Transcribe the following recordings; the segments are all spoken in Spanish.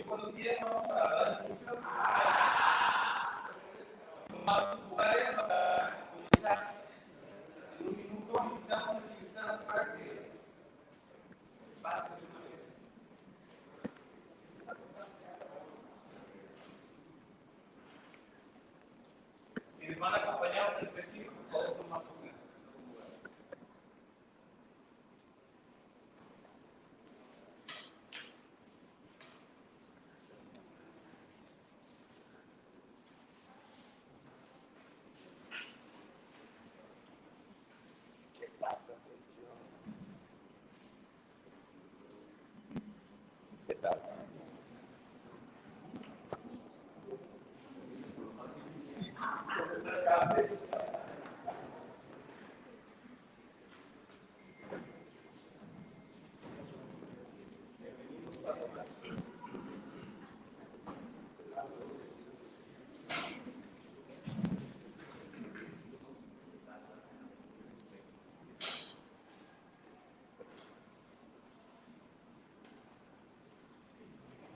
buenos días, vamos a dar inicio a los lugares para comenzar. En un minuto invitamos a utilizar para que pase de una vez. Quienes van a acompañarnos del vestido, por favor, tomar su mesa.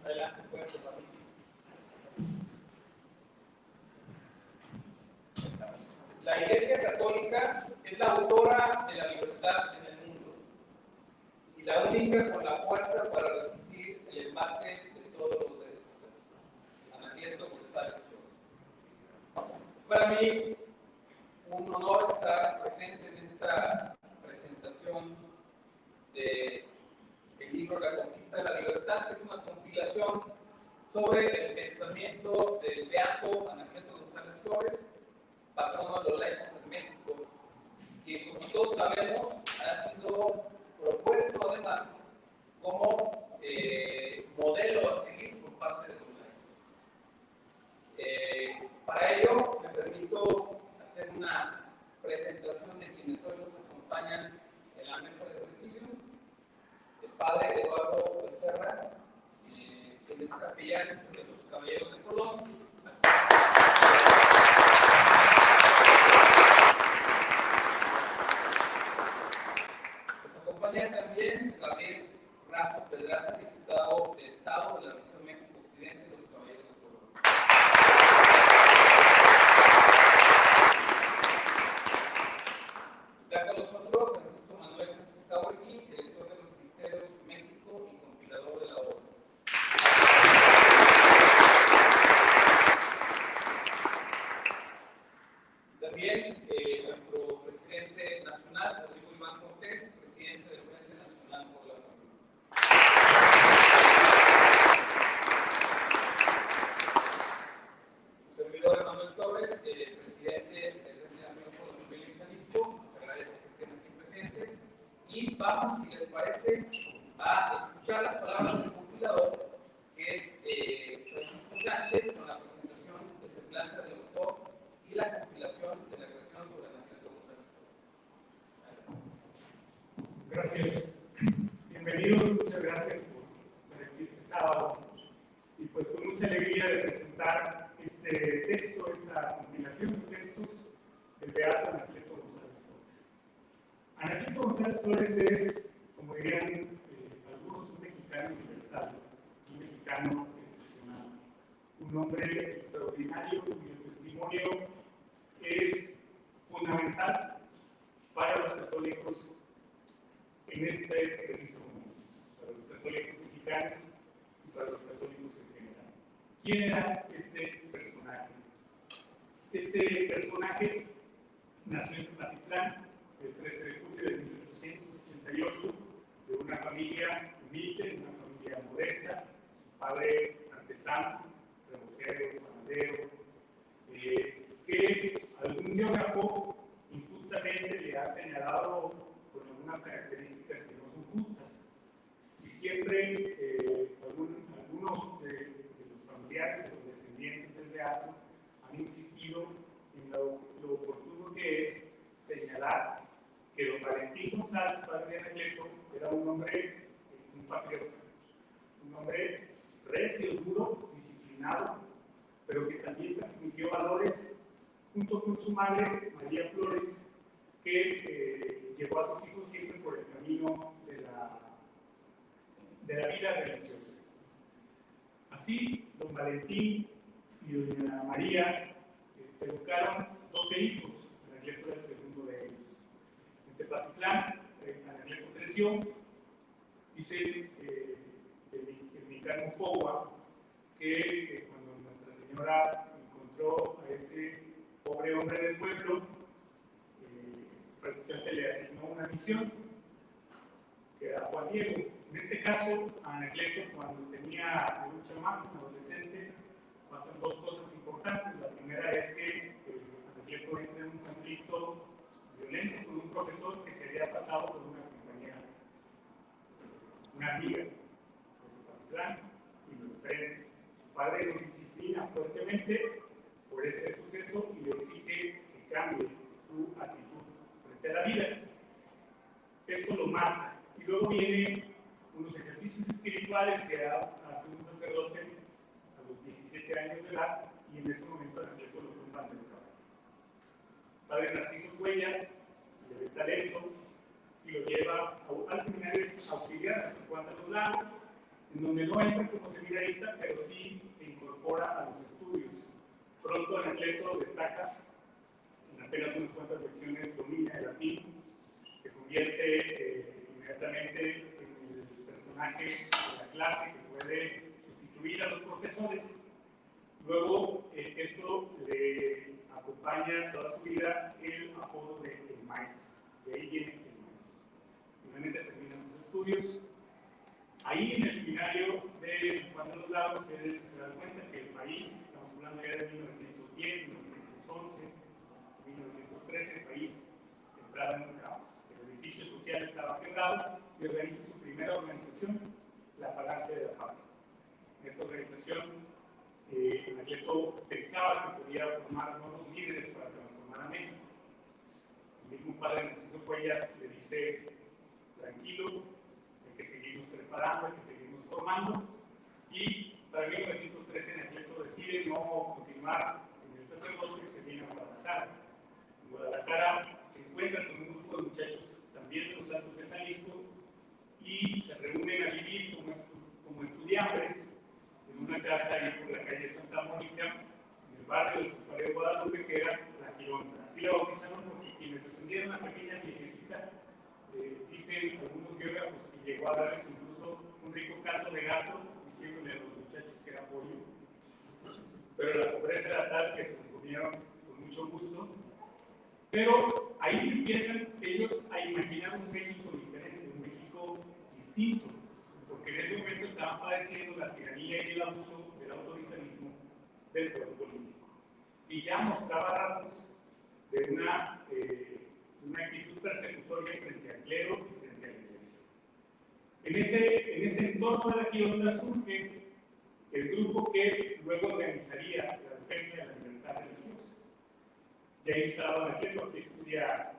Adelante, pueden tomar. La Iglesia Católica es la autora de la libertad en el mundo y la única con la fuerza para resistir el embate de todos los déspotas. Anacleto González Flores. Para mí, un honor estar presente en esta presentación del libro La Conquista de la Libertad, que es una compilación sobre el pensamiento del beato Anacleto González Flores, patrono de los laicos en México, que como todos sabemos ha sido propuesto además como modelo a seguir por parte de los laicos. Para ello me permito hacer una presentación de quienes hoy nos acompañan en la mesa de presidio. El padre Eduardo Becerra, que es capellán de los Caballeros de Colón. También Gabriel Razo Pedraza, diputado de Estado de la Región México Occidente de los Caballeros de Colón. Está con nosotros Francisco Manuel Sánchez Cauregui, director de los Ministerios México y compilador de la obra. También nuestro presidente nacional, Rodrigo Iván Cortés, presidente del Frente Nacional por la Familia. Servidor Emanuel Torres, presidente del Frente Nacional por la Familia en Jalisco. Les agradezco que estén aquí presentes. Y vamos, si les parece, a escuchar las palabras del compilador, que es Francisco Sánchez, con la presentación de semblanza del autor y la compilación de la creación sobre Anacleto González Flores. Gracias. Bienvenidos, muchas gracias por estar aquí este sábado. Y pues con mucha alegría de presentar este texto, esta compilación de textos del beato Anacleto González Flores. Anacleto González Flores es, como dirían algunos, un mexicano universal, un mexicano excepcional, un hombre extraordinario cuyo testimonio es fundamental para los católicos en este preciso momento, para los católicos mexicanos y para los católicos en general. ¿Quién era este personaje? Este personaje nació en Tepatitlán el 13 de julio de 1888, de una familia humilde, una familia modesta, su padre artesano, rebocero, panadero, que algún biógrafo injustamente le ha señalado con algunas características que no son justas. Y siempre algunos de los familiares, de los descendientes del beato, han insistido en lo oportuno que es señalar que don Valentín González, padre de Anacleto, era un hombre, un patriota, un hombre recio, duro, disciplinado, pero que también transmitió valores junto con su madre, María Flores, que llevó a sus hijos siempre por el camino de la vida religiosa. Así, don Valentín y doña María educaron 12 hijos. Anacleto era el segundo de ellos. En Tepatitlán, Anacleto creció. Dice el mexicano Pogua que cuando Nuestra Señora encontró a ese pobre hombre del pueblo, prácticamente le asignó una misión, que era Juan Diego. En este caso, a Anacleto, cuando tenía un chamaco, un adolescente, pasan dos cosas importantes. La primera es que Anacleto entra en un conflicto violento con un profesor que se había pasado por una compañera, una amiga de Tepatitlán, y lo enfrenta. Su padre lo disciplina fuertemente por ese suceso y le exige que cambie su actitud frente a la vida. Esto lo marca. Y luego vienen unos ejercicios espirituales que hace un sacerdote a los 17 años de edad, y en ese momento Anacleto lo tumban del caballo. Padre Narciso Cuella le ve talento y lo lleva al seminario auxiliar de San Juan de los Lagos, en donde no entra como seminarista, pero sí se incorpora a los estudios. Pronto Anacleto destaca, en apenas unas cuantas lecciones domina el latín, se convierte inmediatamente en el personaje de la clase que puede sustituir a los profesores. Luego, esto le acompaña toda su vida el apodo de el maestro. De ahí viene el maestro. Finalmente termina sus estudios. Ahí en el seminario de San Juan de los Lagos se da cuenta que el país, estamos hablando ya de 1910, 1911, 1913, el país entraba en un caos. El edificio social estaba quebrado y organiza su primera organización, la Falange de la Patria. En esta organización, Anacleto pensaba que podía formar nuevos líderes para transformar a México. El mismo padre Narciso Cuellar le dice: tranquilo, hay que seguirnos preparando, hay que seguirnos formando. Y para 1913 Anacleto decide no continuar en el sacerdocio y se viene a Guadalajara. En Guadalajara se encuentra con un grupo de muchachos también de los Santos de Jalisco y se reúnen a vivir como estudiantes en una casa ahí por la calle Santa Mónica, en el barrio de San María de Guadalupe, que era La Gironda. Así la bautizaron porque quienes defendieron una pequeña viejecita, dicen algunos biógrafos que llegó a darles incluso un rico canto de gato, diciéndole a los muchachos que era pollo. Pero la pobreza era tal que se lo comieron con mucho gusto. Pero ahí empiezan ellos a imaginar un México diferente, un México distinto, porque en ese momento estaban padeciendo la tiranía y el abuso del autoritarismo del poder político. Y ya mostraba rasgos de una actitud persecutoria frente al clero y frente a la iglesia. En ese entorno de la Gironda surge el grupo que luego organizaría la defensa de la libertad religiosa. Y ahí estaba Anacleto, que estudia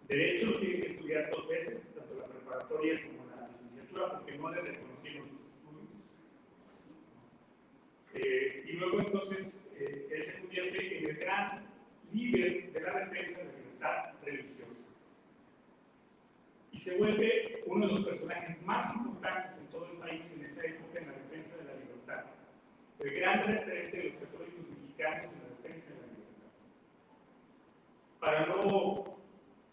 Derecho, tiene que estudiar 2 veces, tanto la preparatoria como la licenciatura, porque no le reconocieron sus estudios. Y luego entonces él se convierte en el gran líder de la defensa de la libertad religiosa. Y se vuelve uno de los personajes más importantes en todo el país en esa época en la defensa de la libertad. El gran referente de los católicos mexicanos en la defensa de la libertad. Para no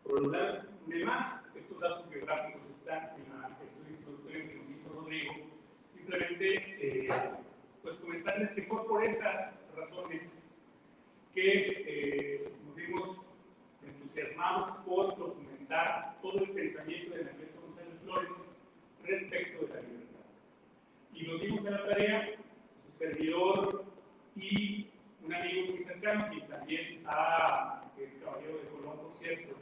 prolongarme más, estos datos biográficos están en el estudio introductorio que nos hizo Rodrigo. Simplemente pues comentarles que fue por esas razones que nos vimos entusiasmados por documentar todo el pensamiento de Anacleto González Flores respecto de la libertad. Y nos dimos a la tarea, su servidor y un amigo muy cercano, que también que es caballero de Colón, por cierto,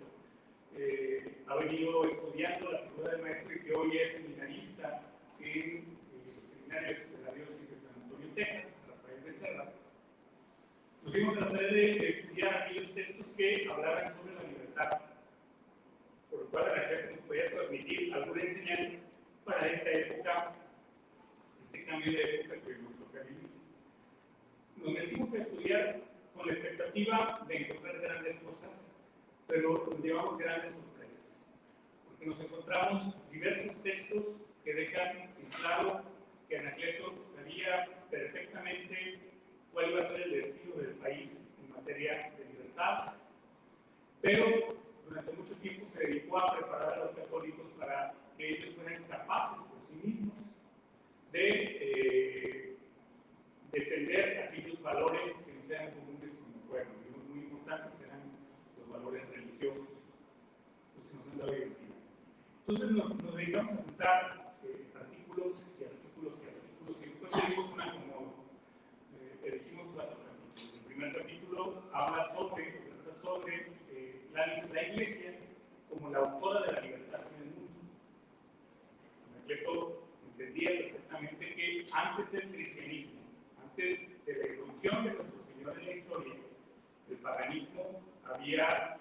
ha venido estudiando la figura del maestro y que hoy es seminarista en los seminarios de la diócesis de San Antonio, Texas, Rafael Becerra. Nos dimos a la tarea de estudiar aquellos textos que hablaban sobre la libertad, por lo cual la gente nos podía transmitir alguna enseñanza para esta época, este cambio de época que nos toca vivir. Nos metimos a estudiar con la expectativa de encontrar grandes cosas, pero nos llevamos grandes sorpresas, porque nos encontramos diversos textos que dejan en claro que Anacleto sabía perfectamente cuál iba a ser el destino del país en materia de libertades, pero durante mucho tiempo se dedicó a preparar a los católicos para que ellos fueran capaces por sí mismos de defender aquellos valores que nos sean comunes como pueblo. Y muy importantes serán los valores religiosos, los que nos han dado identidad. Entonces nos dedicamos a juntar artículos y artículos y artículos, y después elegimos una como elegimos 4 capítulos. El primer capítulo habla sobre la Iglesia como la autora de la libertad en el mundo. Anacleto entendía perfectamente que antes del cristianismo, antes de la irrupción de nuestro Señor en la historia, el paganismo había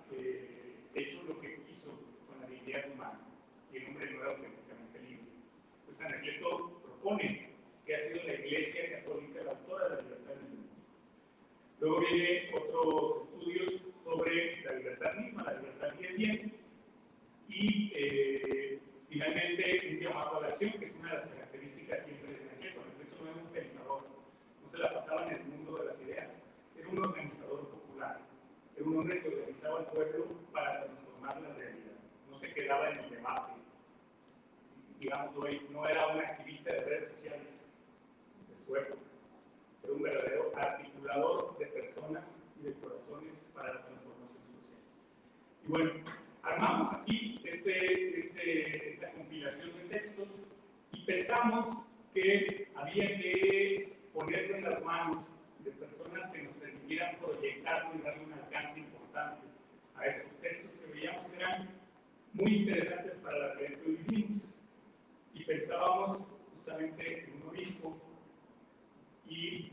hecho lo que quiso con la dignidad humana y el hombre no era auténticamente libre. Pues Anacleto propone que ha sido la Iglesia católica la autora de la libertad en el mundo. Luego vienen otros estudios sobre la libertad misma, la libertad y el bien, y finalmente un llamado a la acción, que es una de las características siempre de Anacleto. Anacleto no era un pensador, no se la pasaba en el mundo de las ideas, era un organizador popular, era un hombre que organizaba al pueblo para transformar la realidad, no se quedaba en el debate, digamos, no era un activista de redes sociales de su época, era un verdadero articulador de personas y de corazones para la transformación social. Y bueno, armamos aquí esta compilación de textos y pensamos que había que ponerlo en las manos de personas que nos permitieran proyectarlo y darle un alcance importante a estos textos que veíamos que eran muy interesantes para la realidad que vivimos. Y pensábamos justamente en un obispo y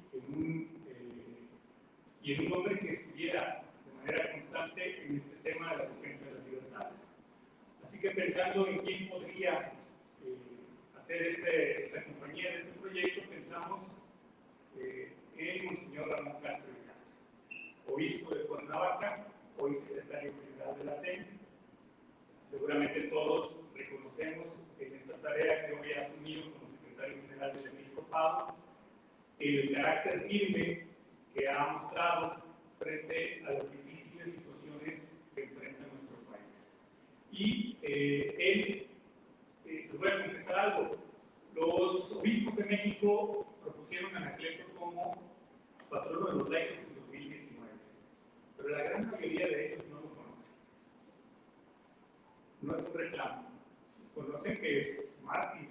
en un hombre que estuviera de manera constante en este tema de la defensa de las libertades. Así que pensando en quién podría hacer esta compañía de este proyecto, pensamos en Monseñor Ramón Castro de Castro, obispo de Cuernavaca, hoy secretario general de la CEN. Seguramente todos reconocemos en esta tarea que hoy ha asumido como secretario general del episcopado el carácter firme que ha mostrado frente a las difíciles situaciones que enfrenta nuestro país. Y les voy a confesar algo, los obispos de México propusieron a Anacleto como patrono de los laicos en 2019, pero la gran mayoría de ellos no lo conocen. No es un reclamo. Conocen que es mártir,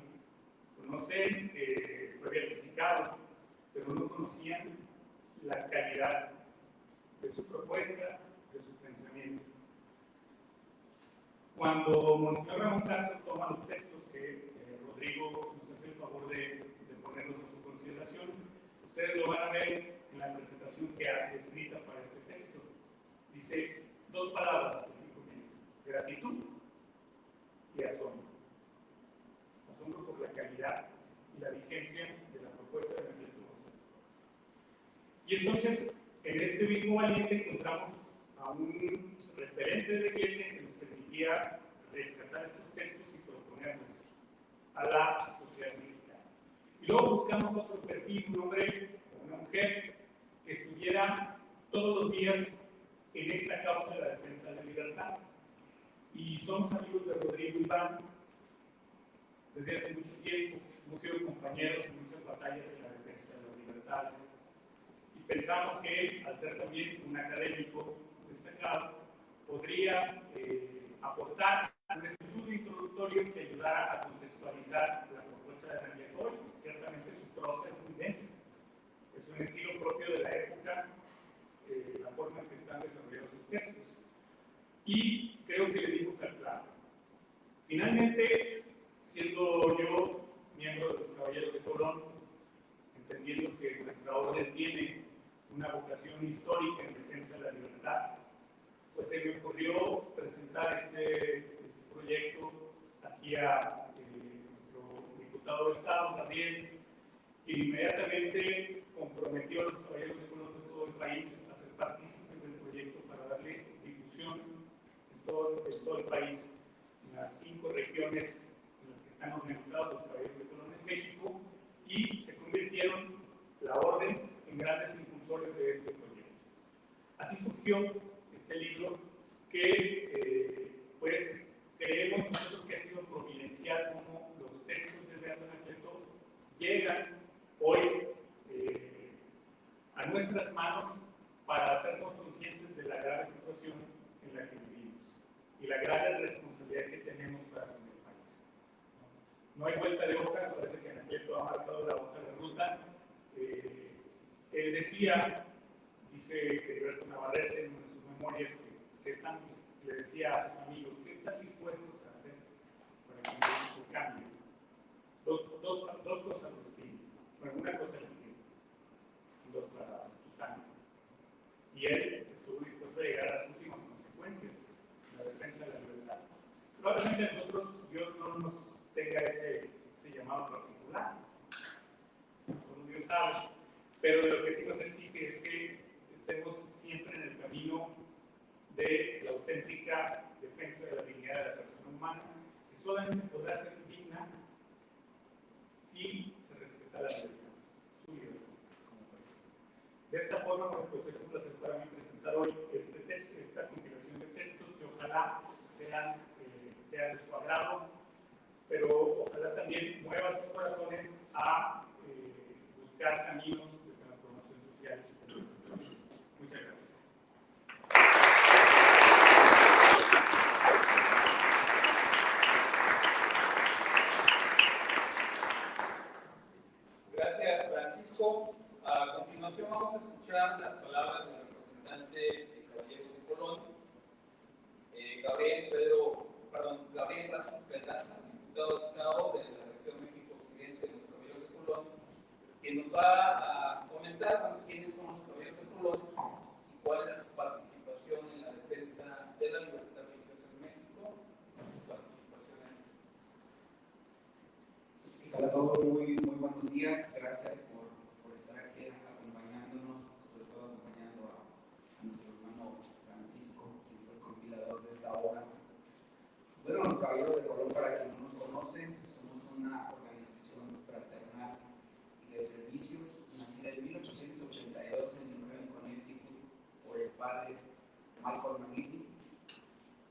conocen que fue beatificado, pero no conocían la calidad de su propuesta, de su pensamiento. Cuando Monseñor Ramón Castro toma los textos que Rodrigo nos hace el favor de ponerlos a su consideración, ustedes lo van a ver en la presentación que hace escrita para este texto. Dice 2 palabras, así comienza: gratitud y asombro. Asombro por la calidad y la vigencia de la propuesta de Anacleto. Y entonces, en este mismo valiente encontramos a un referente de la Iglesia que nos permitía rescatar estos textos y proponerlos a la sociedad mexicana. Y luego buscamos otro perfil, un hombre o una mujer que estuviera todos los días en esta causa de la defensa de la libertad. Y somos amigos de Rodrigo Iván desde hace mucho tiempo, hemos sido compañeros en muchas batallas en la defensa de las libertades. Y pensamos que él, al ser también un académico destacado, podría aportar un estudio introductorio que ayudara a contextualizar la propuesta de Anacleto. Ciertamente su prosa es muy densa, es un estilo propio de la época, la forma en que están desarrollados sus textos. Y creo que le dimos al clavo. Finalmente, siendo yo miembro de los Caballeros de Colón, entendiendo que nuestra orden tiene una vocación histórica en defensa de la libertad, pues se me ocurrió presentar este proyecto aquí a nuestro diputado de Estado también, que inmediatamente comprometió a los Caballeros de Colón de todo el país a ser partícipes del proyecto para darle difusión en todo el país, en las 5 regiones en las que están organizados los Caballeros de Colón en México, y convirtieron la orden en grandes impulsores de este proyecto. Así surgió este libro que, pues, creemos nosotros que ha sido providencial como los textos de Beato Anacleto llegan hoy a nuestras manos para hacernos conscientes de la grave situación en la que vivimos y la grave responsabilidad que tenemos para con el país. No hay vuelta de hoja, parece que Anacleto ha marcado la hoja de ruta. Él decía, dice Heriberto Navarrete en sus memorias, le decía a sus amigos, ¿qué están dispuestos a hacer para que México cambie? Dos cosas les pido. Bueno, una cosa les pido, dos palabras, tu sangre. Y él estuvo dispuesto a llegar a las últimas consecuencias, la defensa de la libertad. Probablemente nosotros, Dios no nos tenga ese llamado particular, como Dios sabe, pero de lo que sí nos exige es que estemos siempre en el camino de la auténtica defensa de la dignidad de la persona humana, que solamente podrá ser digna si se respeta la libertad, su libertad como persona. De esta forma, bueno, pues es un placer para mí presentar hoy este texto, esta compilación de textos que ojalá sea de su agrado, pero ojalá también mueva sus corazones a buscar caminos de transformación social. Muchas gracias. Gracias, Francisco. A continuación vamos a escuchar las palabras del representante de Caballeros de Colón, Gabriel Rasmus Pedraza, diputado de Estado de la región México Occidente de los Caballeros de Colón, quien nos va a comentar quiénes son los Caballeros de Colón y cuál es su participación en la defensa de la libertad religiosa en México, su participación en... Hola a todos, muy buenos días. Gracias por estar aquí acompañándonos, sobre todo acompañando a nuestro hermano Francisco, quien fue el compilador de esta obra. Bueno, los Caballeros de Colón, para quien no nos conoce, somos una organización fraternal y de servicios nacida en 1882 en New Haven, Connecticut, por el padre Malcolm McGivney,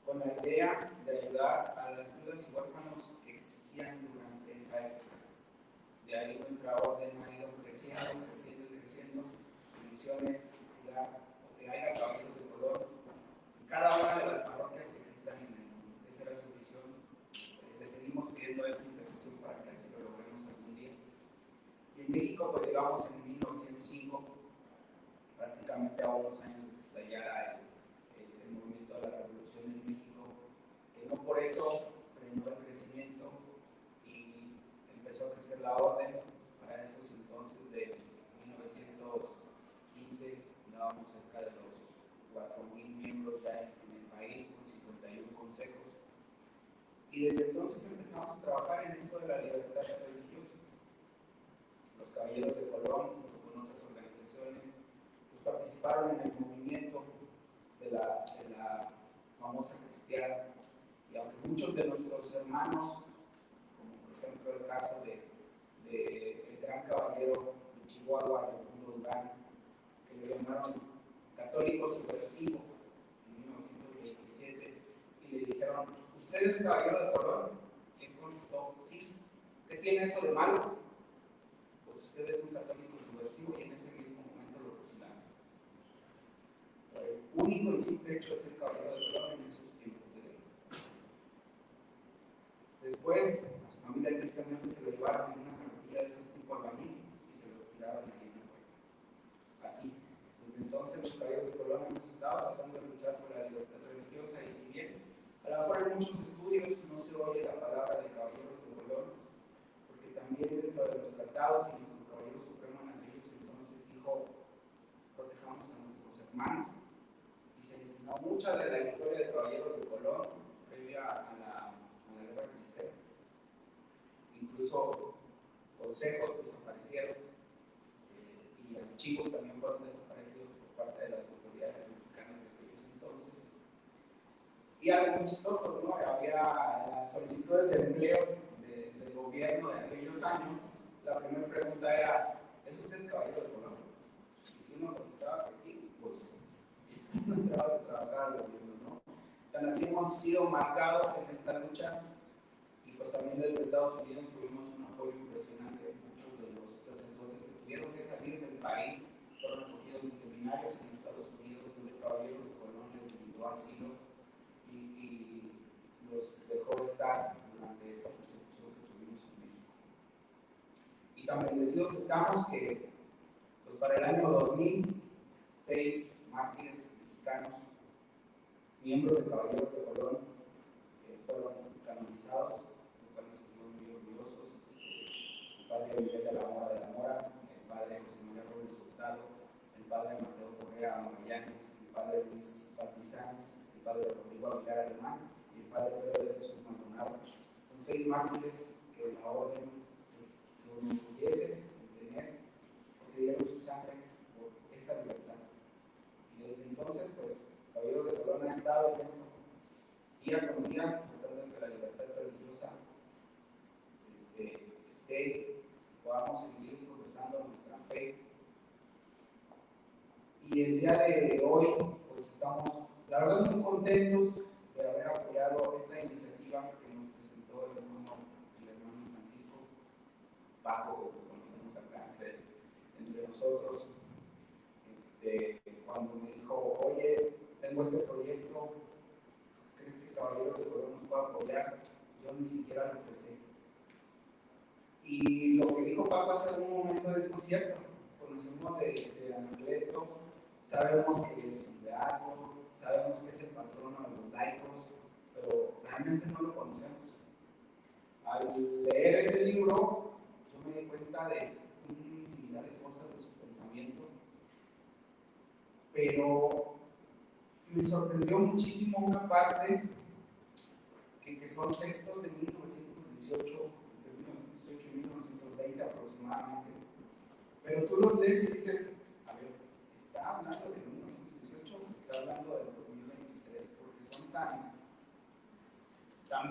con la idea de ayudar a las viudas y huérfanos que existían durante esa época. De ahí nuestra orden ha ido creciendo. Su misión es que haya caballeros de color en cada una de las parroquias que existan en el mundo. Esa era su misión. Le seguimos pidiendo esa intercesión para que así lo logremos algún día. Y en México, pues llegamos en 1905, prácticamente a unos años de que estallara el movimiento de la revolución en México, que no por eso frenó el crecimiento y empezó a crecer la orden. Para esos entonces de 1915 dábamos cerca de los 4,000 miembros ya en el país, con 51 consejos. Y desde entonces empezamos a trabajar en esto de la libertad religiosa. Los Caballeros de Colón, junto con otras organizaciones, pues participaron en el movimiento de la famosa cristiana. Y aunque muchos de nuestros hermanos, como por ejemplo el caso del gran caballero de Chihuahua, Leopoldo Durán, que lo llamaron católico subversivo en 1927, y le dijeron, ¿usted es caballero de Colón? Y él contestó, sí. ¿Qué tiene eso de malo? Pues usted es un católico subversivo, y en ese mismo momento lo fusilaron. El único y simple hecho de ser caballero de Colón en esos tiempos de guerra. Después, a su familia tristemente se lo llevaron en una carretilla de esas tipo albañil y se lo tiraron ahí en la puerta. Así. Desde entonces los Caballeros de Colón hemos estado tratando de luchar por la libertad religiosa, y si bien a lo mejor en muchos estudios no se oye la palabra de Caballeros de Colón, porque también dentro de los tratados y nuestro Caballero Supremo en aquellos entonces dijo, protejamos a nuestros hermanos, y se eliminó mucha de la historia de Caballeros de Colón previa a la guerra cristera. Incluso consejos desaparecieron y archivos también fueron desaparecidos por parte de las autoridades mexicanas de aquellos entonces. Y algo muy chistoso, ¿no? Había las solicitudes de empleo del gobierno de aquellos años. La primera pregunta era, no entrabas a trabajar al gobierno, ¿no? Tan así hemos sido marcados en esta lucha, y pues también desde Estados Unidos tuvimos un apoyo impresionante. Muchos de los sacerdotes que tuvieron que salir del país fueron acogidos en seminarios en Estados Unidos, donde Caballeros de Colón les brindó asilo y los dejó estar durante esta persecución que tuvimos en México. Y tan bendecidos estamos que pues para el año 2000, 6 mártires mexicanos, miembros de Caballeros de Colón, fueron canonizados, los cuales estuvimos muy orgullosos. El padre Miguel de la Mora, el padre José María Robles Hurtado, el padre Mateo Correa Magallanes, el padre Luis Batizanz, el padre Rodrigo Aguilar Alemán y el padre Pedro de Jesús Maldonado. Son 6 mártires que la orden se enorgullece de tener, porque dieron su sangre por esta libertad. Y desde entonces, pues, Caballeros de Colón ha estado en esto, día con día, tratando de que la libertad religiosa esté, podamos seguir profesando nuestra fe. Y el día de hoy, pues estamos, la verdad, muy contentos de haber apoyado esta iniciativa que nos presentó el hermano Francisco, Paco, que conocemos acá entre nosotros. Cuando me dijo, oye, tengo este proyecto, ¿crees que Caballeros de Colón nos pueda apoyar? Yo ni siquiera lo pensé. Y lo que dijo Paco hace algún momento es muy cierto. Conocemos de Anacleto, sabemos que es un beato, sabemos que es el patrono de los laicos, pero realmente no lo conocemos. Al leer este libro, yo me di cuenta de una infinidad de cosas de su pensamiento, pero me sorprendió muchísimo una parte que son textos de 1918, y 1920 aproximadamente, pero tú los lees y dices, a ver, ¿está hablando de 1918 o está hablando del 2023? Porque son tan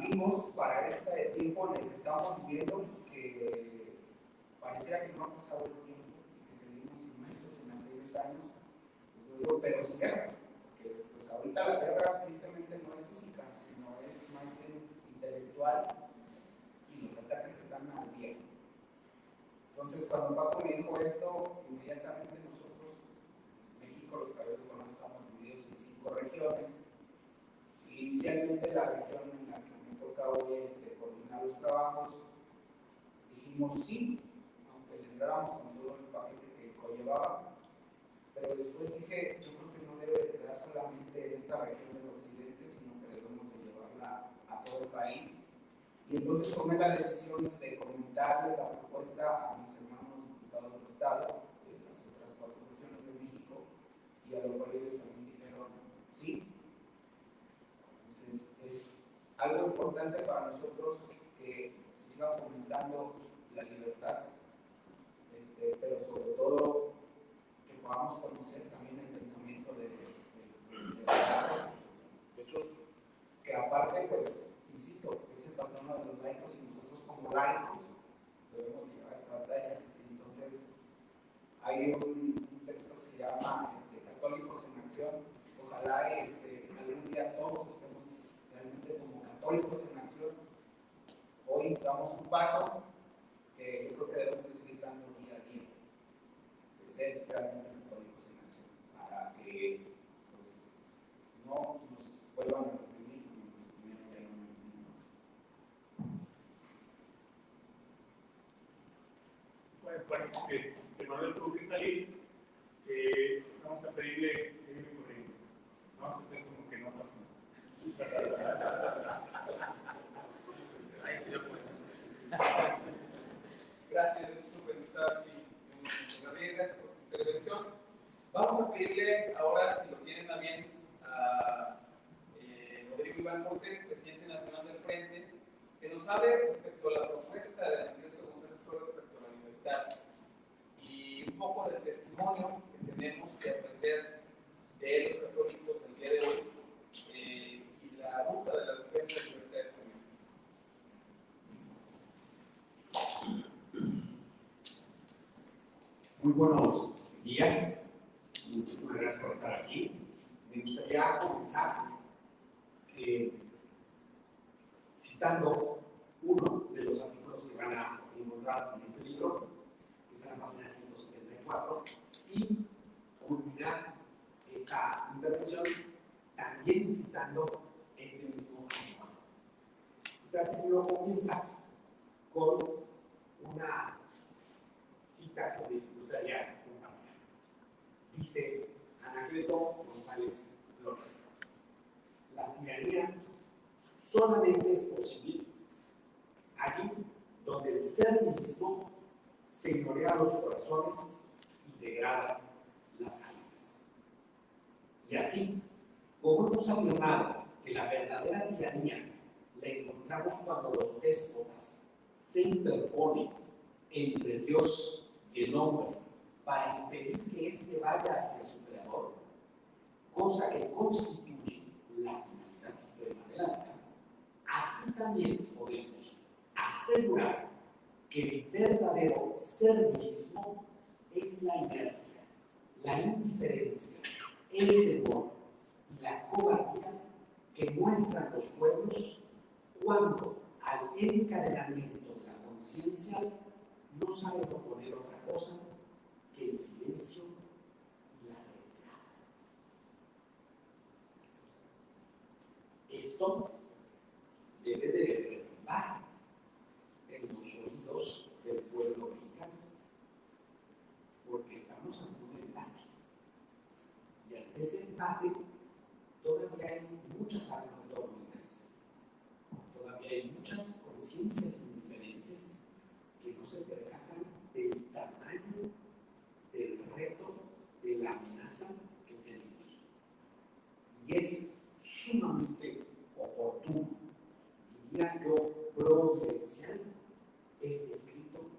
vivos para este tiempo en el que estamos viviendo que pareciera que no ha pasado el tiempo, que seguimos inmersos en aquellos años. Pues digo, pero sí, porque pues ahorita la guerra tristemente no es física, sino es más bien intelectual, y los ataques están al día. Entonces, cuando Paco me dijo esto, inmediatamente nosotros, México, los Caballeros de Colón, estamos divididos en 5 regiones. Inicialmente, la región en la que me toca hoy coordinar los trabajos, dijimos sí, aunque le entráramos con todo el paquete que conllevaba, pero después dije, yo creo que no debe de quedar solamente en esta región del occidente, sino que debemos de llevarla a todo el país. Y entonces tomé la decisión de comentarle la propuesta a mis hermanos diputados del Estado, de las otras 4 regiones de México, y a lo cual ellos también dijeron sí. Entonces es algo importante para nosotros que se siga fomentando la libertad, pero sobre todo que podamos conocer también el pensamiento de otros, que aparte, pues, insisto, es el patrono de los laicos, y nosotros como laicos debemos llevar esta batalla. Entonces, hay un texto que se llama Católicos en Acción. Ojalá algún día todos estemos realmente como católicos en acción. Hoy damos un paso que yo creo que debemos de seguir dando día a día, de ser realmente católicos en acción, para que pues, no nos vuelvan a reprimir como nos reprimieron ya en un momento. Bueno, parece que Manuel tuvo que salir. Vamos a pedirle que viene corriendo. Vamos a hacer como que no pasa nada. Ahí sí lo pueden. Gracias, supervisor, y Gabriel, gracias por su intervención. Vamos a pedirle ahora, si lo tienen a bien, a Rodrigo Iván Montes, presidente nacional del Frente, que nos hable respecto a la propuesta de Andrés González respecto a la libertad y un poco del testimonio que tenemos que aprender de los católicos el día de hoy y la ruta de la defensa de libertades también. Muy buenos días, muchísimas gracias por estar aquí. Me gustaría comenzar citando uno de los artículos que van a encontrar en este libro, que está en la página 174, y culminar esta intervención también citando este mismo artículo. Este artículo comienza con una cita que me gustaría compartir. Dice Anacleto González Flores: la tiranía solamente es posible allí donde el ser mismo señorea los corazones y degrada las almas. Y así, como hemos afirmado que la verdadera tiranía la encontramos cuando los déspotas se interponen entre Dios y el hombre para impedir que éste vaya hacia su creador, cosa que constituye la finalidad suprema de la vida, así también podemos asegurar que el verdadero ser mismo es la inercia, la indiferencia, el temor y la cobardía que muestran los pueblos cuando al encadenamiento de la conciencia no saben oponer otra cosa que el silencio y la retirada. Esto debe de perturbar en los oídos del pueblo mexicano, porque estamos ante un empate. Y ante ese empate todavía hay muchas almas dormidas, todavía hay muchas conciencias indiferentes que no se percatan del tamaño del reto, de la amenaza que tenemos. Y es sumamente oportuno, diría yo, providencial, este escrito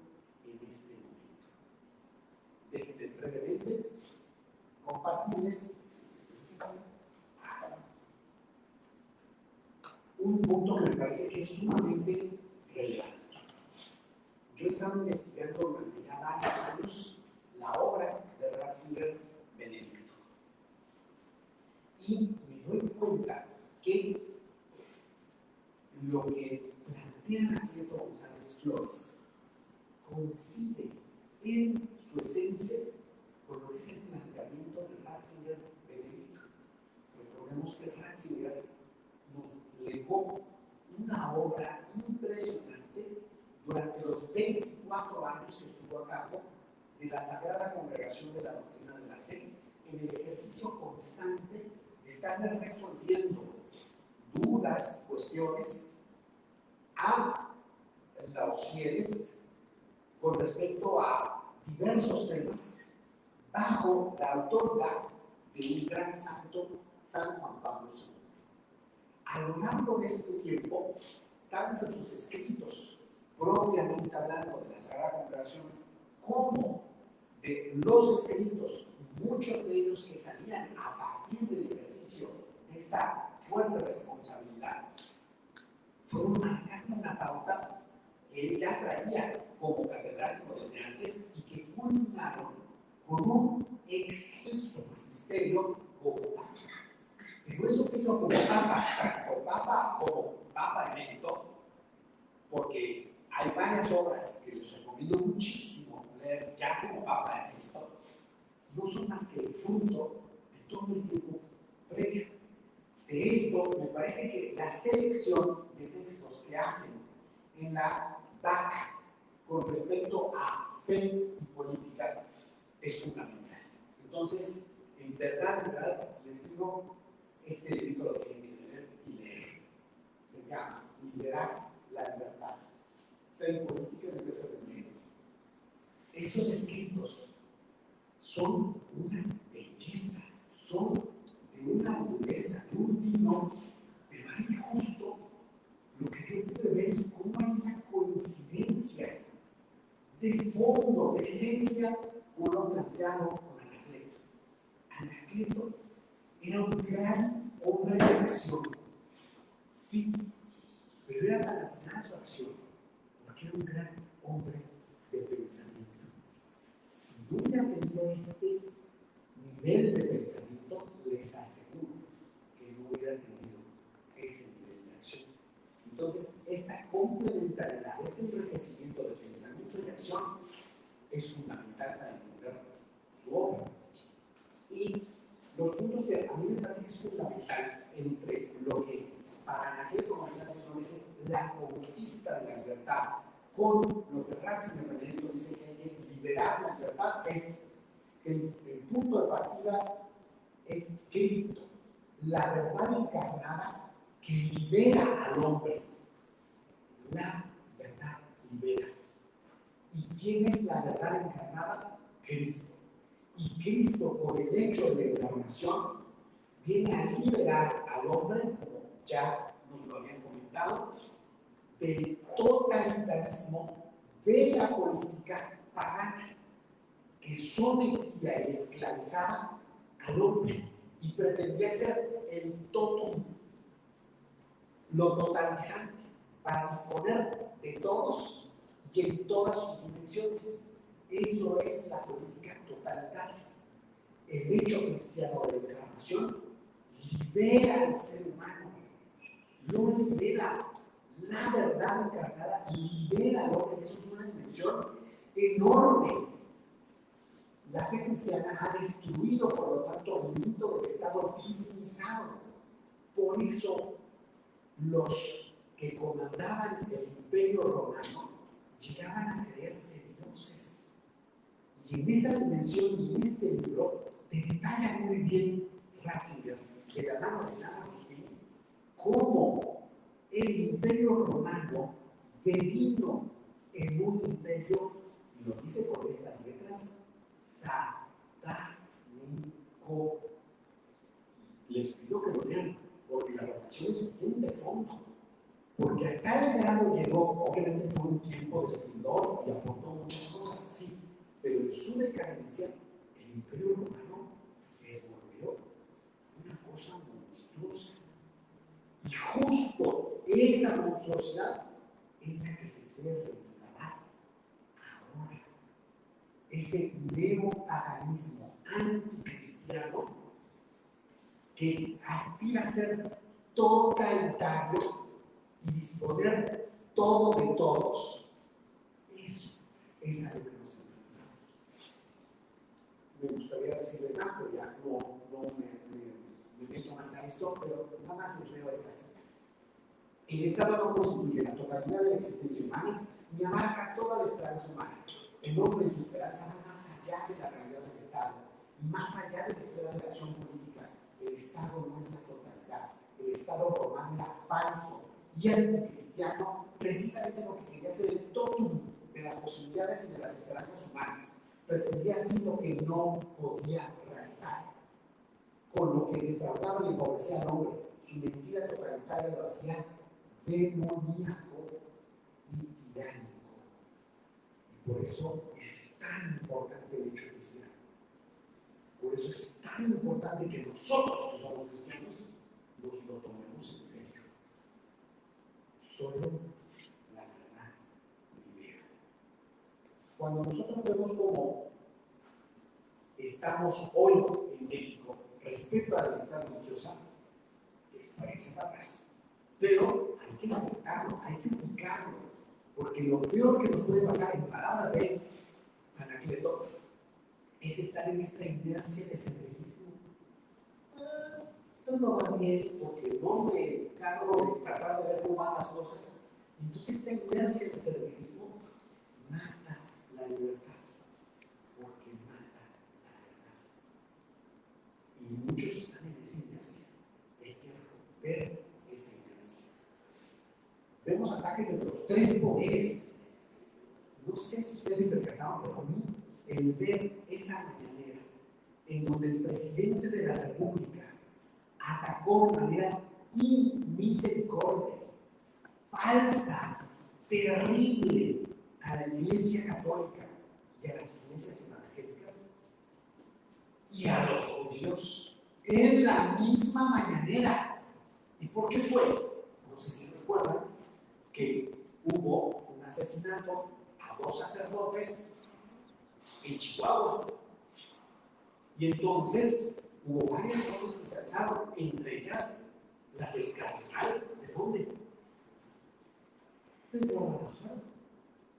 en este momento. Déjenme brevemente compartirles un punto que me parece que es sumamente relevante. Yo he estado investigando durante ya varios años la obra de Ratzinger Benedicto y me doy cuenta que lo que plantea Anacleto González Flores coincide en su esencia con lo que es el planteamiento de Ratzinger Benedicto. Recordemos que Ratzinger nos legó una obra impresionante durante los 24 años que estuvo a cargo de la Sagrada Congregación de la Doctrina de la Fe, en el ejercicio constante de estar resolviendo dudas, cuestiones a los fieles con respecto a diversos temas bajo la autoridad de un gran santo, San Juan Pablo II. A lo largo de este tiempo, tanto en sus escritos propiamente hablando de la Sagrada Congregación, como de los escritos, muchos de ellos que salían a partir del ejercicio de esta fuerte responsabilidad, fueron marcando una pauta que él ya traía como catedrático desde antes y que culminaron con un excelso magisterio como papa. Pero eso que hizo como papa, tanto papa como papa emérito, porque hay varias obras que les recomiendo muchísimo leer ya como papa emérito, no son más que el fruto de todo el tiempo previo. De esto me parece que la selección de textos que hacen en la DAC con respecto a fe y política es fundamental. Entonces, en verdad, les digo, este libro lo tienen que tener y leer. Se llama Liderar la Libertad, Fe y Política en el tercer milenio. Estos escritos son una belleza, son de una agudeza, de un vino, pero hay justo lo que yo pude ver es cómo hay esa coincidencia de fondo, de esencia, con lo planteado con Anacleto. Anacleto era un gran hombre de acción, sí, pero era tan atinada su acción, porque era un gran hombre de pensamiento. Si no hubiera tenido este nivel de pensamiento, les aseguro es fundamental para entender su obra. Y los puntos que a mí me parece que es fundamental entre lo que para Anacleto González Flores es la conquista de la libertad, con lo que Ratzinger Benedetto dice que hay que liberar la libertad, es que el punto de partida es Cristo, la verdad encarnada que libera al hombre. La verdad libera. ¿Y quién es la verdad encarnada? Cristo. Y Cristo, por el hecho de la encarnación, viene a liberar al hombre, como ya nos lo habían comentado, del totalitarismo de la política pagana, que sometía y esclavizaba al hombre y pretendía ser el totum, lo totalizante, para disponer de todos y en todas sus dimensiones. Eso es la política totalitaria. El hecho cristiano de la encarnación libera al ser humano, lo libera. La verdad encarnada libera al hombre. Eso es una dimensión enorme. La fe cristiana ha destruido, por lo tanto, el mito del Estado divinizado. Por eso, los que comandaban el Imperio Romano llegaban a creerse dioses. Y en esa dimensión y en este libro te detalla muy bien Ratzinger, de la mano de San Agustín, cómo el Imperio Romano devino en un imperio, y lo dice con estas letras, satánico. Les pido que lo lean, porque la reflexión es bien de fondo. Porque a tal grado llegó, obviamente tuvo un tiempo de esplendor y aportó muchas cosas, sí, pero en su decadencia, el Imperio Romano se volvió una cosa monstruosa. Y justo esa monstruosidad es la que se quiere reinstalar ahora. Ese neopaganismo anticristiano que aspira a ser totalitario y disponer todo de todos. Eso es a lo que nos enfrentamos. Me gustaría decirle más, pero ya no me meto más a esto, pero nada más les leo esta cita. El Estado no constituye la totalidad de la existencia humana ni abarca toda la esperanza humana. El hombre y su esperanza van más allá de la realidad del Estado, más allá de la esfera de la acción política. El Estado no es la totalidad. El Estado romano era falso y anticristiano, precisamente lo que quería ser el totum de las posibilidades y de las esperanzas humanas. Pretendía hacer lo que no podía realizar, con lo que defraudaba y empobrecía al hombre. Su mentira totalitaria lo hacía demoníaco y tiránico. Y por eso es tan importante el hecho cristiano. Por eso es tan importante que nosotros, que somos cristianos, nos lo tomemos en serio. Solo la verdad libera. Cuando nosotros vemos cómo estamos hoy en México respecto a la libertad religiosa, parece para atrás. Pero hay que aceptarlo, hay que ubicarlo, porque lo peor que nos puede pasar, en palabras de Anacleto, es estar en esta inercia de servilismo. Todo va bien porque no me cargo de tratar de ver cómo van las cosas. Entonces esta inercia de servilismo mata la libertad, porque mata la verdad. Y muchos están en esa inercia. Hay que romper esa inercia. Vemos ataques de los tres poderes. No sé si ustedes se percataron, pero a mí el ver esa mañanera en donde el presidente de la República atacó de manera inmisericordia, falsa, terrible a la Iglesia Católica y a las iglesias evangélicas y a los judíos en la misma mañanera. ¿Y por qué fue? No sé si recuerdan que hubo un asesinato a 2 sacerdotes en Chihuahua. Y entonces hubo varias cosas que se alzaron, entre ellas la del cardenal. ¿De dónde? De Guadalajara.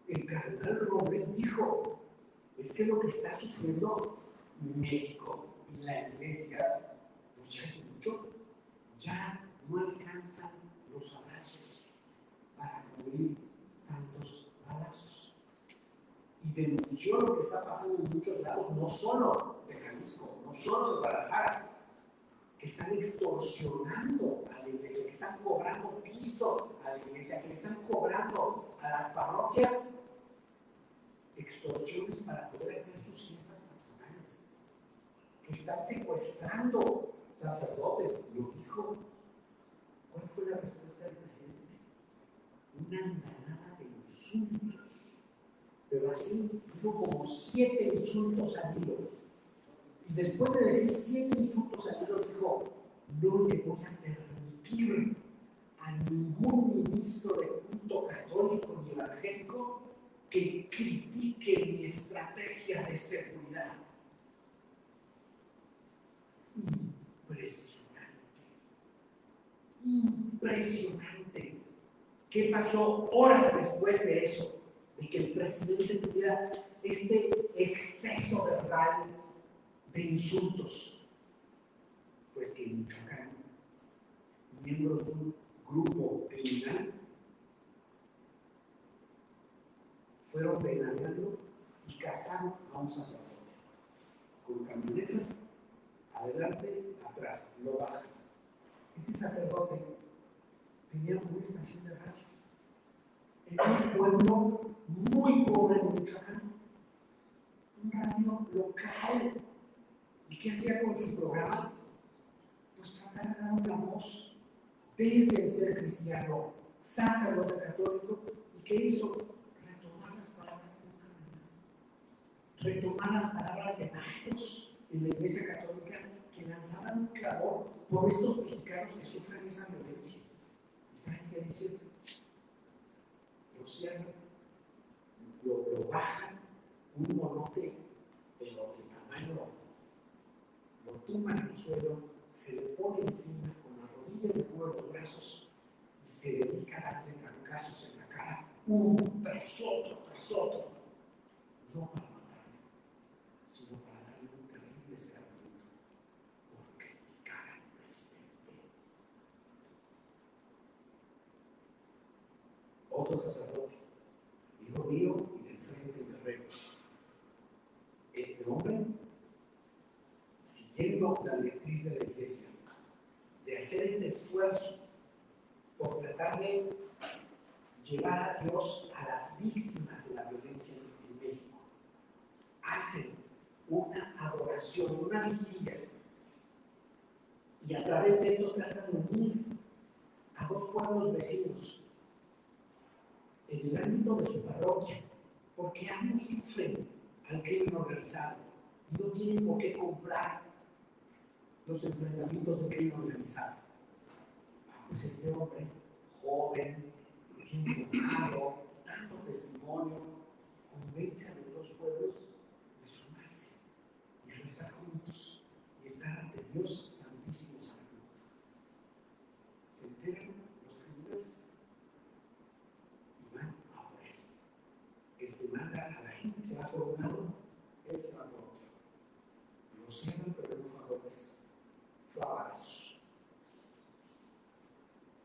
El cardenal Robles dijo: Es que lo que está sufriendo México y la iglesia, pues ya es mucho. Ya no alcanzan los abrazos para cubrir tantos balazos. Y denunció lo que está pasando en muchos lados, no solo de Jalisco, no solo de Guadalajara, que están extorsionando a la iglesia, que están cobrando piso a la iglesia, que le están cobrando a las parroquias extorsiones para poder hacer sus fiestas patronales, que están secuestrando sacerdotes. Lo dijo. ¿Cuál fue la respuesta del presidente? Una andanada de insultos. Pero así dijo como 7 insultos al hilo. Y después de decir 7 insultos al hilo, dijo: no le voy a permitir a ningún ministro de culto católico ni evangélico que critique mi estrategia de seguridad. Impresionante. ¿Qué pasó horas después de eso? De que el presidente tuviera este exceso verbal de insultos. Pues que en Michoacán, miembros de un grupo criminal fueron venadeando y cazaron a un sacerdote con camionetas, adelante, atrás, lo bajan. Este sacerdote tenía una estación de radio en un pueblo muy pobre de Michoacán, un radio local. ¿Y qué hacía con su programa? Pues tratar de dar una voz desde el ser cristiano, sacerdote católico. ¿Y qué hizo? Retomar las palabras de un cardenal, retomar las palabras de varios en la Iglesia Católica que lanzaban un clamor por estos mexicanos que sufren esa violencia. ¿Y saben qué dicen? Lo cierran, lo bajan, un monote de tamaño, lo tumban al suelo, se le pone encima con la rodilla y le cubre los brazos y se dedica a darle trancazos en la cara, uno tras otro, no para matarlo, sino para darle un terrible escarmiento por criticar al presidente. Otro sacerdote, hijo mío y del frente del terreno. Este hombre, siguiendo la directriz de la iglesia, de hacer este esfuerzo por tratar de llevar a Dios a las víctimas de la violencia en México, hace una adoración, una vigilia, y a través de esto trata de unir a 2 pueblos vecinos en el ámbito de su parroquia, porque ambos sufren al crimen organizado y no tienen por qué comprar los enfrentamientos del crimen organizado. Pues este hombre, joven, bien educado, dando testimonio, convence a los 2 pueblos de sumarse y rezar juntos y estar ante Dios Santísimo Sacramento. Se enteran los criminales y van a por él. Este manda a la gente, se va por un lado, él se va por otro. Lo cierran, pero no fue a golpes, fue a balazos.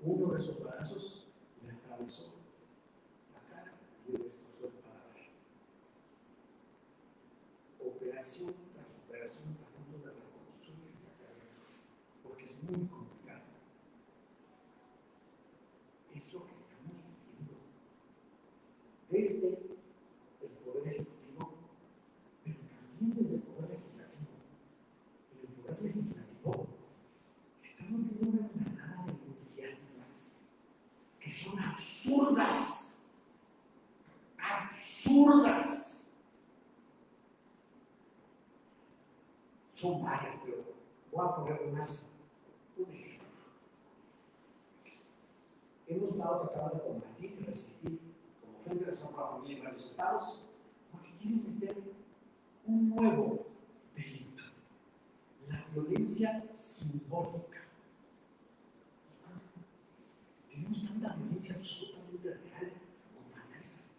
Uno de esos balazos le atravesó la cara y le destrozó el paladar. Operación tras operación tratando de reconstruir la carrera, porque es muy complicado. Es lo que estamos viviendo desde el Poder Ejecutivo, pero también desde el Poder Legislativo. En el Poder Legislativo estamos viendo una andanada de iniciativas que son absurdas, son varias, pero voy a poner más un ejemplo. Hemos estado tratando de combatir y resistir como Frente Nacional por la Familia en varios estados, porque quieren meter un nuevo delito, la violencia simbólica. Tenemos tanta violencia absolutamente real como esas.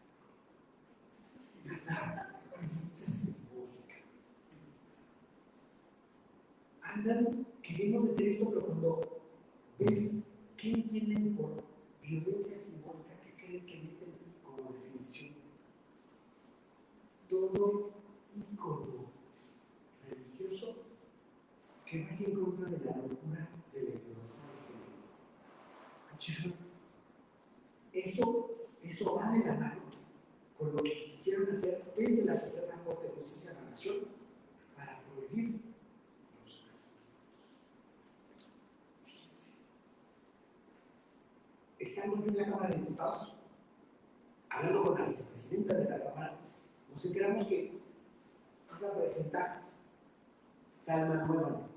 ¿Verdad? Violencia simbólica. andan queriendo meter esto, pero cuando ves qué entienden por violencia simbólica, ¿qué creen que meten como definición? Todo ícono religioso que vaya en contra de la locura de la ideología de género. Eso va de la mano con lo que quisieron hacer desde la Suprema Corte de Justicia de la Nación para prohibir los nacimientos. Fíjense, estando yo en la Cámara de Diputados, hablando con la vicepresidenta de la Cámara, nos enteramos que iba a presentar Salma Nueva,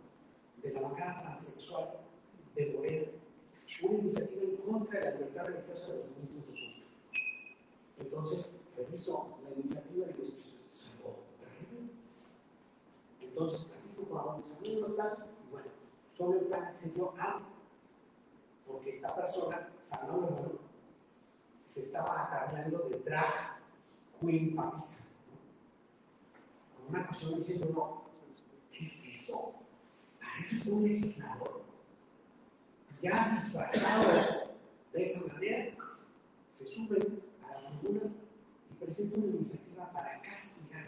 de la bancada transexual de Morena, una iniciativa en contra de la libertad religiosa de los ministros de culto. Entonces, reviso la iniciativa y digo, esto es algo terrible. Entonces, platico con algunos amigos, y bueno, sobre el plan accedió a, porque esta persona, Salma Nueva, se estaba atareando de drag queen papisa, ¿no? Con una cuestión diciendo, no, ¿qué es eso? Para eso es un legislador. Ya disfrazado de esa manera, se suben a la tribuna y presentan una iniciativa para castigar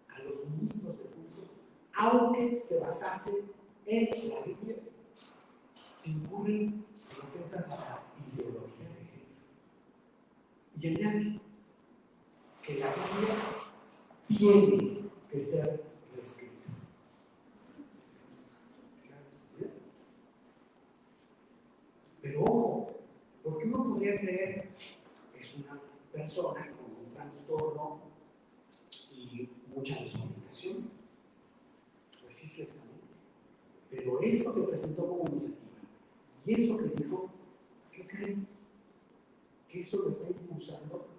a los ministros de culto, aunque se basase en la Biblia, si incurren en ofensas a la ideología de género. Y añade que la Biblia tiene que ser reescrita. Pero ojo, porque uno podría creer que es una persona con un trastorno y mucha desorientación. Pues sí, ciertamente. Pero eso que presentó como iniciativa y eso que dijo, ¿qué creen? Que eso lo está impulsando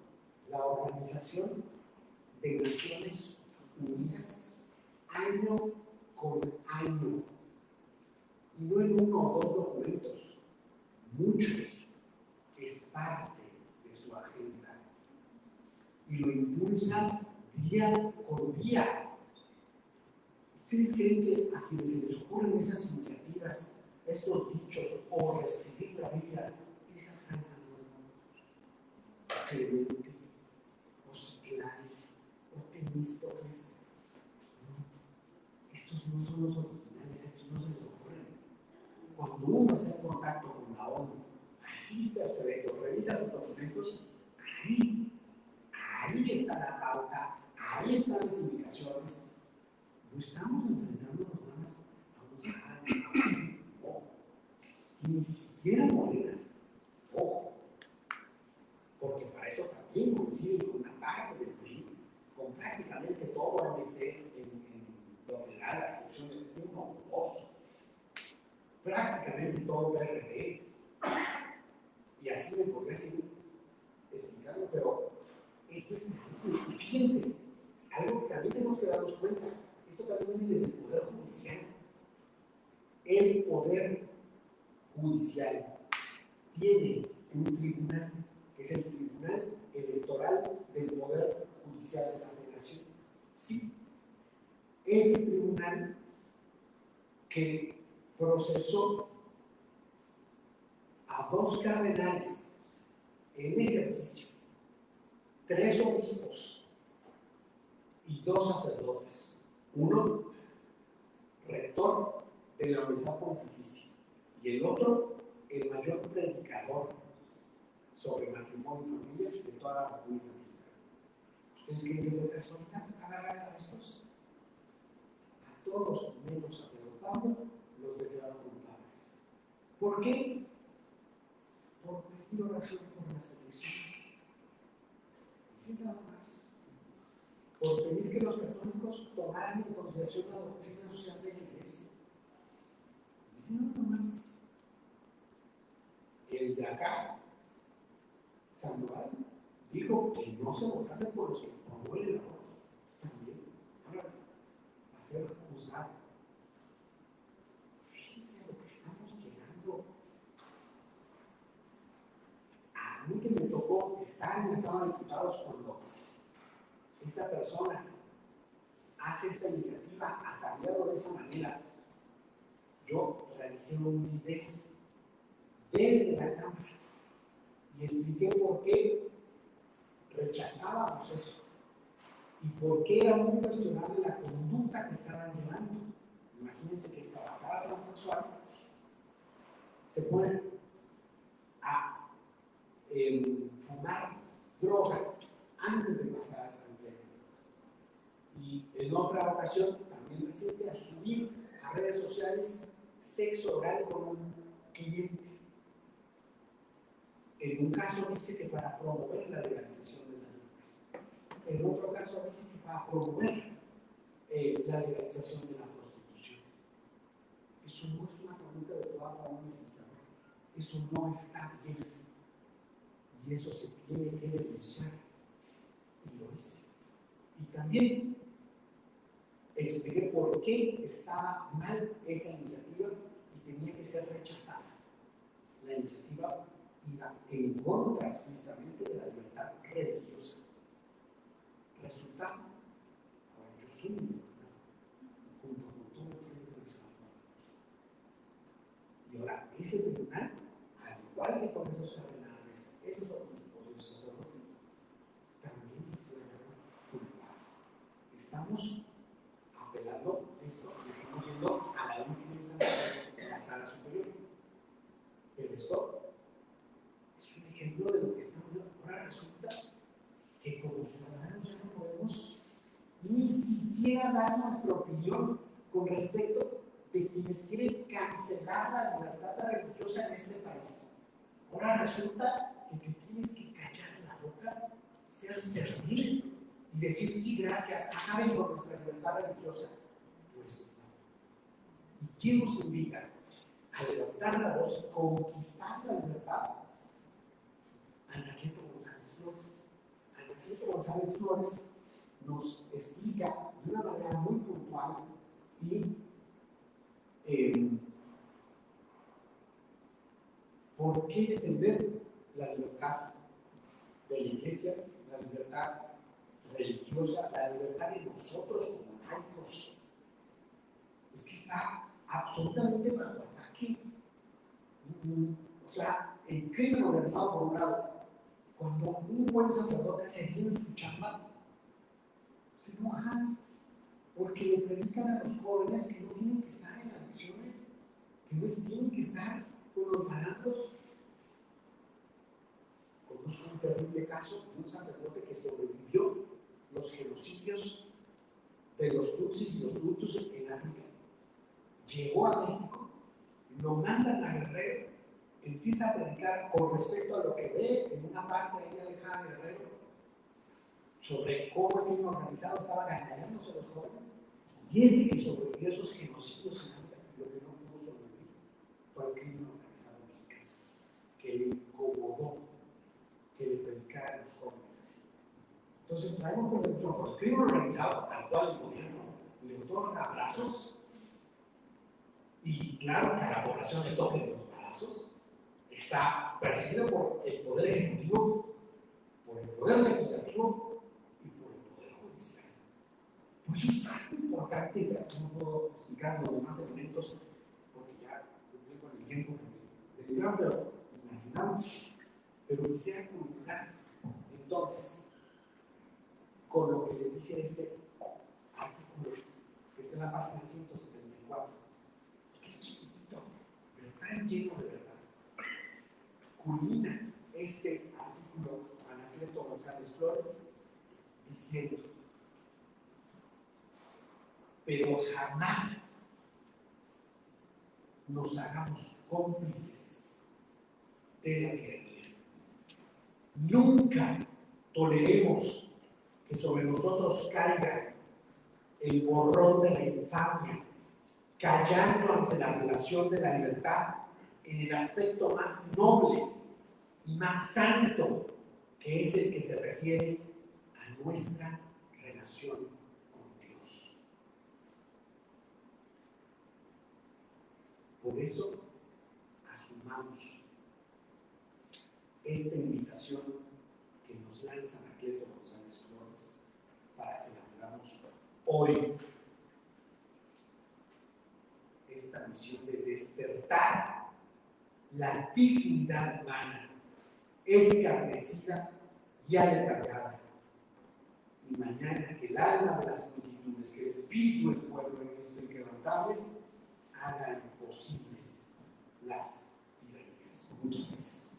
la Organización de Naciones Unidas año con año. Y no en uno o dos documentos, muchos. Es parte de su agenda. Y lo impulsan día con día. ¿Ustedes creen que a quienes se les ocurren esas iniciativas, estos dichos o reescribir la Biblia, esas salgan Clemente, o Citlán, o Temístocles? No. Estos no son los originales, estos no se les ocurren. Cuando uno está en contacto con la ONU, asiste a su evento, revisa sus documentos, ahí está la pauta, ahí están las indicaciones. No estamos enfrentándonos nada más a un Sahara, no, ni siquiera Morena, ojo, porque para eso también coincide con una parte del PRI, con prácticamente todo MC en lo federal, a excepción de uno o dos, prácticamente todo PRD, y así me podría seguir explicando, pero esto es y fíjense, algo que también tenemos que darnos cuenta, esto también viene desde el Poder Judicial. El Poder Judicial tiene un tribunal, que es el Tribunal Electoral del Poder Judicial de la Federación. Sí, ese tribunal que procesó a 2 cardenales en ejercicio, 3 obispos y 2 sacerdotes. Uno, rector de la Universidad Pontificia, y el otro, el mayor predicador sobre matrimonio y familia de toda la República Mexicana. ¿Ustedes creen que fue casualidad agarrar a estos? A todos menos a Pedro Pablo los declararon culpables. ¿Por qué? Por pedir oración por las elecciones. Y nada más. Por pedir que los católicos tomaran en consideración la doctrina social de la Iglesia. Y nada más. El de acá, Sandoval, dijo que no se votase por los que promueven el aborto. También, ahora va a ser juzgado. Fíjense a lo que estamos llegando. A mí que me tocó estar en la Cámara de Diputados cuando esta persona hace esta iniciativa ataviado de esa manera, realicé un video desde la Cámara y expliqué por qué rechazábamos eso y por qué era muy cuestionable la conducta que estaban llevando. Imagínense que cada transexual se pone a fumar droga antes de pasar al pleno. Y en otra ocasión, también reciente, a subir a redes sociales sexo oral con un cliente. En un caso dice que para promover la legalización de las drogas. En otro caso dice que para promover la legalización de la prostitución. Eso no es una conducta adecuada para un legislador. Eso no está bien. Y eso se tiene que denunciar. Y lo hice. Y también expliqué por qué estaba mal esa iniciativa y tenía que ser rechazada. La iniciativa iba en contra explícitamente de la libertad religiosa. Resultado, ahora yo soy un gobernador, junto con todo el Frente Nacional. Y ahora, ese tribunal, al igual que con esos cardenales, esos obispos, esos sacerdotes, también es culpable. Estamos apelando esto y estamos yendo a la última instancia, en la sala superior. Pero esto es un ejemplo de lo que estamos viendo. Ahora resulta que como ciudadanos ya no podemos ni siquiera dar nuestra opinión con respecto de quienes quieren cancelar la libertad religiosa en este país. Ahora resulta que te tienes que callar la boca, ser servil y decir sí, gracias, acaben con nuestra libertad religiosa. Pues no. ¿Y quién nos invita a levantar la voz y conquistar la libertad? Anacleto González Flores. Anacleto González Flores nos explica de una manera muy puntual y por qué defender la libertad de la Iglesia, la libertad religiosa, la libertad de nosotros como laicos. Es que está absolutamente bajo ataque. O sea, el crimen organizado por un lado, cuando un buen sacerdote se ríe en su chamba, se enojan porque le predican a los jóvenes que no tienen que estar en adicciones, que no tienen que estar con los malandros. Conozco un terrible caso de un sacerdote que sobrevivió los genocidios de los tutsis y los hutus en África. Llegó a México, lo mandan a Guerrero, empieza a predicar con respecto a lo que ve en una parte de ella dejada de Guerrero sobre cómo el crimen organizado estaba ganallándose a los jóvenes. Y ese que sobrevivió esos genocidios en África, lo que no pudo sobrevivir fue el crimen organizado mexicano, que le incomodó que le predicara a los jóvenes así. Entonces traemos persecución por el crimen organizado, al cual el gobierno le otorga abrazos, y claro que a la población le toquen los balazos. Está perseguida por el poder ejecutivo, por el poder legislativo y por el poder judicial. Por eso es tan importante, ya no puedo explicar los demás elementos porque ya cumplí con el tiempo que me dedicaron, pero imaginamos. Pero quisiera culminar entonces con lo que les dije de este artículo que está en la página 174, que es chiquitito, pero tan lleno de verdad. Culmina este artículo Anacleto González Flores diciendo: pero jamás nos hagamos cómplices de la tiranía. Nunca toleremos que sobre nosotros caiga el borrón de la infamia, callando ante la violación de la libertad en el aspecto más noble y más santo, que es el que se refiere a nuestra relación con Dios. Por eso, asumamos esta invitación que nos lanza Anacleto González Flores para que la hagamos hoy. Esta misión de despertar la dignidad humana, escarnecida y aletargada. Y mañana que el alma de las multitudes, que el espíritu del pueblo en esto inquebrantable, haga imposible las tiranías. Muchas gracias.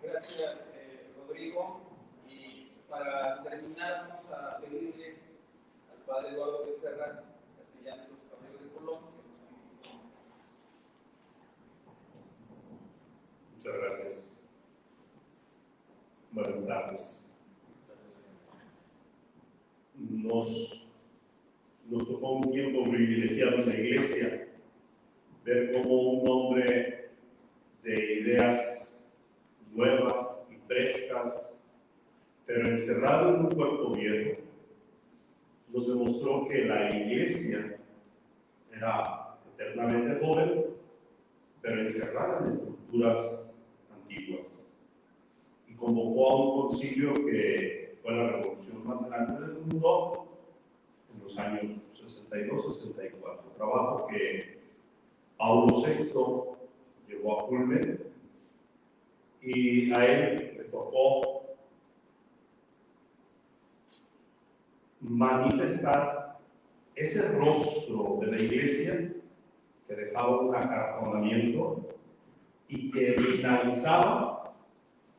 Gracias, Rodrigo. Y para terminar, vamos a pedirle al padre Eduardo Becerra, capellán de los Caballeros de Colón, que nos ayude. Muchas gracias. Buenas tardes. Nos tocó un tiempo privilegiado en la iglesia ver cómo un hombre de ideas nuevas y frescas, pero encerrado en un cuerpo viejo, nos demostró que la iglesia era eternamente joven, pero encerrada en estructuras antiguas. Y convocó a un concilio que fue la revolución más grande del mundo en los años 62-64, trabajo que Paulo VI llevó a culmen, y a él le tocó manifestar ese rostro de la iglesia que dejaba un acartonamiento y que dinamizaba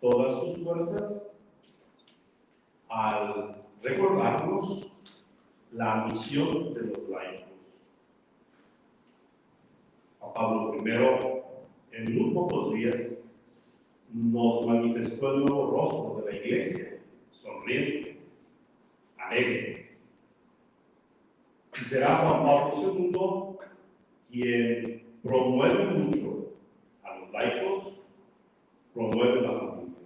todas sus fuerzas al recordarnos la misión de los laicos. A Pablo I, en muy pocos días, nos manifestó el nuevo rostro de la iglesia, sonriente, alegre. Y será Juan Pablo II quien promueve mucho a los laicos, promueve la familia,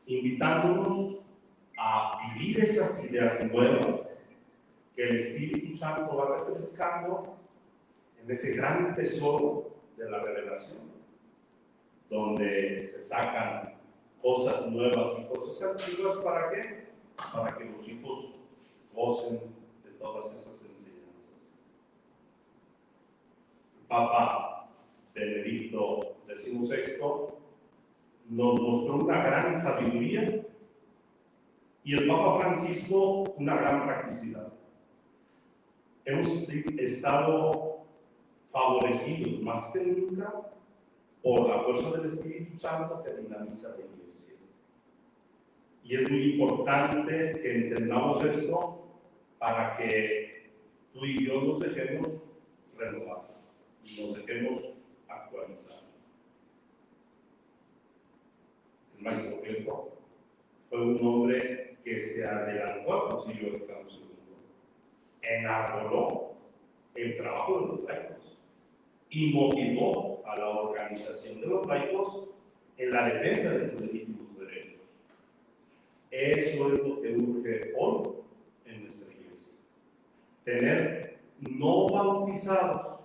invitándonos a vivir esas ideas nuevas que el Espíritu Santo va refrescando en ese gran tesoro de la revelación, donde se sacan cosas nuevas y cosas antiguas. ¿Para qué? Para que los hijos gocen de todas esas enseñanzas. El Papa Benedicto XVI nos mostró una gran sabiduría y el Papa Francisco una gran practicidad. Hemos estado favorecidos más que nunca por la fuerza del Espíritu Santo que dinamiza la iglesia. Y es muy importante que entendamos esto para que tú y yo nos dejemos renovar y nos dejemos actualizar. El maestro Cleto fue un hombre que se adelantó al Concilio Vaticano II, enarboló el trabajo de los laicos y motivó a la organización de los laicos en la defensa de sus legítimos derechos. Eso es lo que urge hoy en nuestra iglesia. Tener no bautizados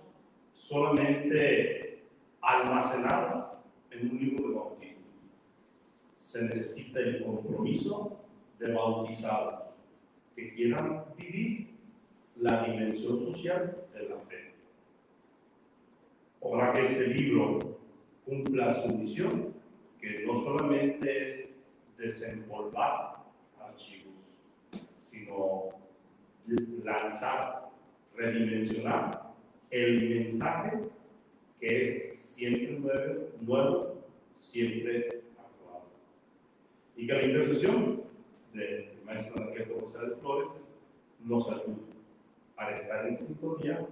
solamente almacenados en un libro de bautismo. Se necesita el compromiso de bautizados que quieran vivir la dimensión social de la fe. Ojalá que este libro cumpla su misión, que no solamente es desempolvar archivos, sino lanzar, redimensionar el mensaje que es siempre nuevo, siempre actual. Y que la intercesión del maestro Anacleto González Flores nos ayude para estar en sintonía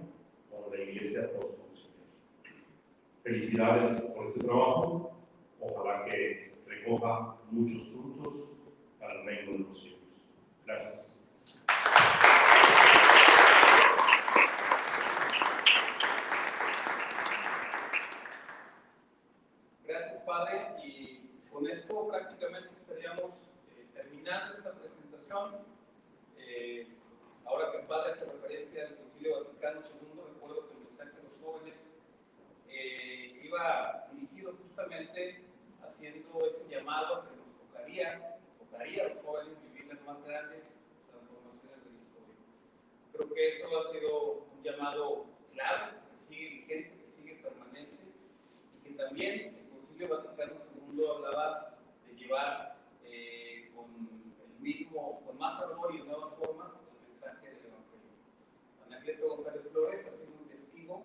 con la iglesia postconciliar. Felicidades por este trabajo. Ojalá que recoja muchos frutos para el reino de los cielos. Gracias. Gracias, Padre. Y con esto prácticamente estaríamos terminando esta presentación. Ahora que el Padre hace referencia al Concilio Vaticano II, recuerdo que el mensaje de los jóvenes iba dirigido justamente haciendo ese llamado que nos tocaría a los jóvenes vivir que eso ha sido un llamado claro, que sigue vigente, que sigue permanente, y que también el Concilio Vaticano II hablaba de llevar con más ardor y de nuevas formas el mensaje del Evangelio. Anacleto González Flores ha sido un testigo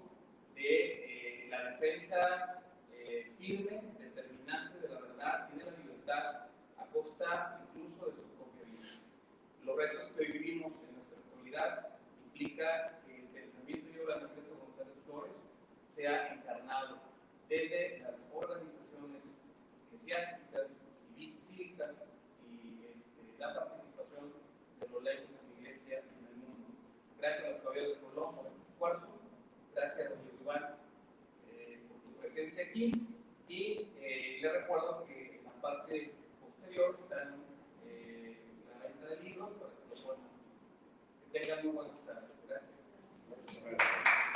de la defensa firme, determinante de la verdad y de la libertad a costa incluso de su propia vida. Los retos que hoy vivimos en nuestra actualidad implica que el pensamiento y obra de Anacleto González Flores sea encarnado desde las organizaciones eclesiásticas, cívicas y la participación de los laicos en la Iglesia y en el mundo. Gracias a los caballeros de Colón por este esfuerzo. Gracias, Rodrigo Iván, por tu presencia aquí. Y les recuerdo que en la parte posterior están la venta de libros para que lo puedan. Que tengan muy buenas tardes. Gracias. Gracias.